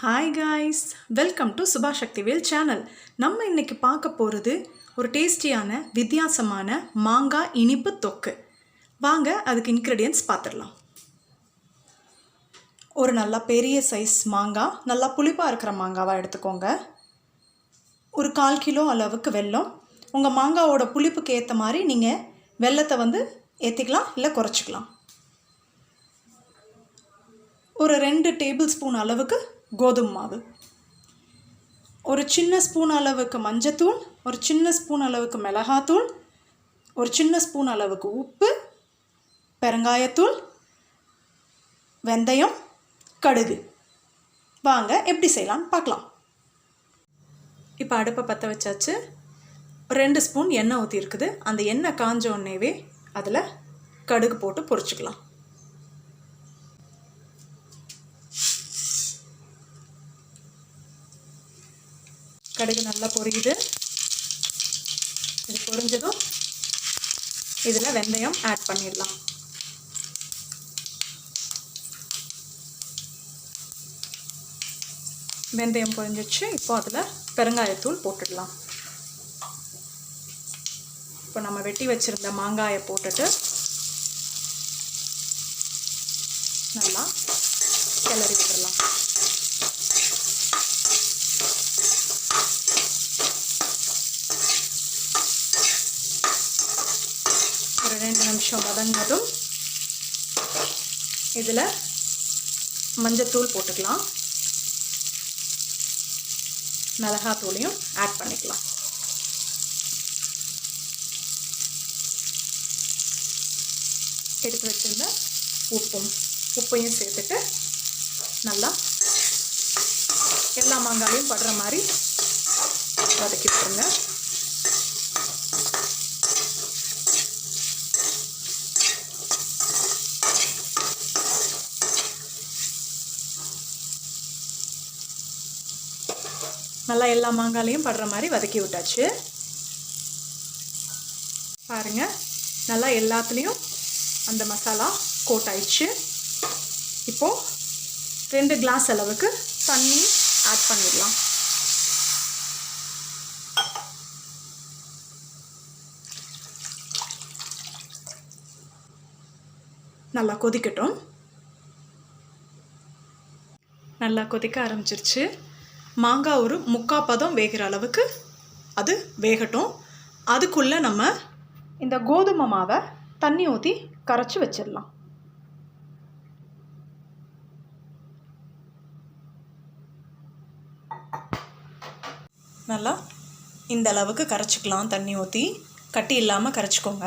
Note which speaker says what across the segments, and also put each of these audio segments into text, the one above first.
Speaker 1: Hi guys, welcome to Subha Sakthivel channel. நம்ம இன்னைக்கு பார்க்க போகிறது ஒரு டேஸ்டியான வித்தியாசமான மாங்காய் இனிப்பு தொக்கு. வாங்க அதுக்கு இன்க்ரீடியன்ட்ஸ் பார்த்துடலாம். ஒரு நல்லா பெரிய சைஸ் மாங்காய், நல்லா புளிப்பாக இருக்கிற மாங்காவாக எடுத்துக்கோங்க. ஒரு 1/4 கிலோ அளவுக்கு வெல்லம். உங்கள் மாங்காவோட புளிப்புக்கு ஏற்ற மாதிரி நீங்கள் வெல்லத்தை ஏற்றிக்கலாம், இல்லை குறைச்சிக்கலாம். ஒரு 2 டேபிள் ஸ்பூன் அளவுக்கு கோதுமை மாவு, ஒரு சின்ன ஸ்பூன் அளவுக்கு மஞ்சத்தூள், ஒரு சின்ன ஸ்பூன் அளவுக்கு மிளகாத்தூள், ஒரு சின்ன ஸ்பூன் அளவுக்கு உப்பு, பெருங்காயத்தூள், வெந்தயம், கடுகு. வாங்க எப்படி செய்யலான்னு பார்க்கலாம். இப்போ அடுப்பை பற்ற வச்சாச்சு. 2 ஸ்பூன் எண்ணெய் ஊற்றி இருக்குது. அந்த எண்ணெய் காஞ்ச உடனேவே அதில் கடுகு போட்டு பொரிச்சுக்கலாம். கடுகு நல்லா பொரியுது. இது பொரிஞ்சதும் இதில் வெந்தயம் ஆட் பண்ணிடலாம். வெந்தயம் பொரிஞ்சிச்சு. இப்போ அதில் பெருங்காயத்தூள் போட்டுடலாம். இப்போ நம்ம வெட்டி வச்சுருந்த மாங்காயை போட்டுட்டு நல்லா கிளறி விட்டுடலாம். ஒரு 2 நிமிஷம் வதங்கினதும் இதில் மஞ்சத்தூள் போட்டுக்கலாம், மிளகாத்தூளையும் ஆட் பண்ணிக்கலாம். எடுத்து வச்சிருந்த உப்பையும் சேர்த்துட்டு நல்லா எல்லா மாங்காயும் படுற மாதிரி வதக்கி விட்டுருங்க. நல்லா எல்லா மாங்காயிலையும் படுற மாதிரி வதக்கி விட்டாச்சு. பாருங்கள், நல்லா எல்லாத்துலேயும் அந்த மசாலா கோட் ஆயிடுச்சு. இப்போது 2 கிளாஸ் அளவுக்கு தண்ணி ஆட் பண்ணிடலாம். நல்லா கொதிக்கட்டும். நல்லா கொதிக்க ஆரம்பிச்சிருச்சு. மாங்காய் ஒரு 3/4 பதம் வேகிற அளவுக்கு அது வேகட்டும். அதுக்குள்ளே நம்ம இந்த கோதுமை மாவை தண்ணி ஊற்றி கரைச்சி வச்சிடலாம். நல்லா இந்த அளவுக்கு கரைச்சிக்கலாம். தண்ணி ஊற்றி கட்டி இல்லாமல் கரைச்சிக்கோங்க.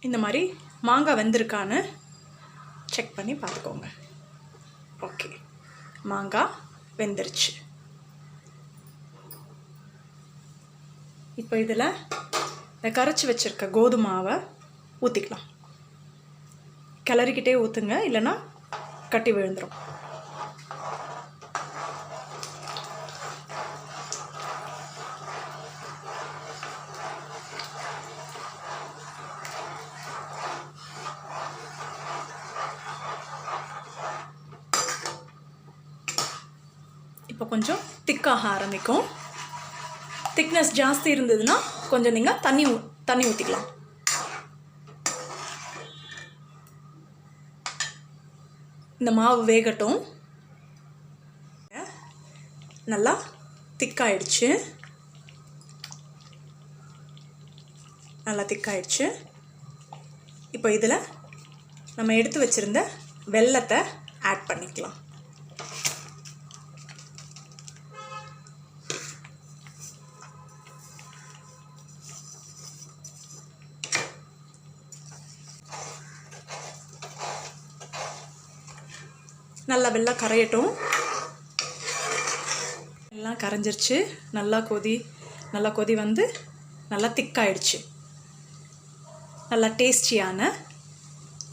Speaker 1: இந்த மாதிரி மாங்காய் வெந்திருக்கான்னு செக் பண்ணி பார்த்துக்கோங்க. ஓகே, மாங்காய் வெந்துருச்சு. இப்போ இதில் இந்த கரைச்சி வச்சுருக்க கோதுமாவை ஊற்றிக்கலாம். கிளறிக்கிட்டே ஊற்றுங்க, இல்லைன்னா கட்டி விழுந்துடும். இப்போ கொஞ்சம் திக்காக ஆரம்பிக்கும். திக்னஸ் ஜாஸ்தி இருந்ததுன்னா கொஞ்சம் நீங்கள் தண்ணி ஊற்றிக்கலாம். இந்த மாவு வேகட்டும். நல்லா திக்காயிடுச்சு. இப்போ இதில் நம்ம எடுத்து வச்சுருந்த வெல்லத்தை ஆட் பண்ணிக்கலாம். நல்லா வெல்லம் கரையட்டும். எல்லாம் கரைஞ்சிருச்சு. நல்லா கொதி வந்து நல்லா திக்காயிடுச்சு. நல்லா டேஸ்டியான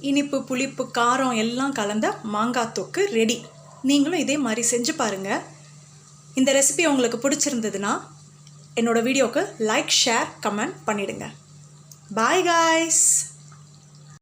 Speaker 1: இனிப்பு, புளிப்பு, காரம் எல்லாம் கலந்த மாங்காய் தொக்கு ரெடி. நீங்களும் இதே மாதிரி செஞ்சு பாருங்கள். இந்த ரெசிபி உங்களுக்கு பிடிச்சிருந்ததுன்னா என்னோடய வீடியோவுக்கு லைக், ஷேர், கமெண்ட் பண்ணிவிடுங்க. Bye guys.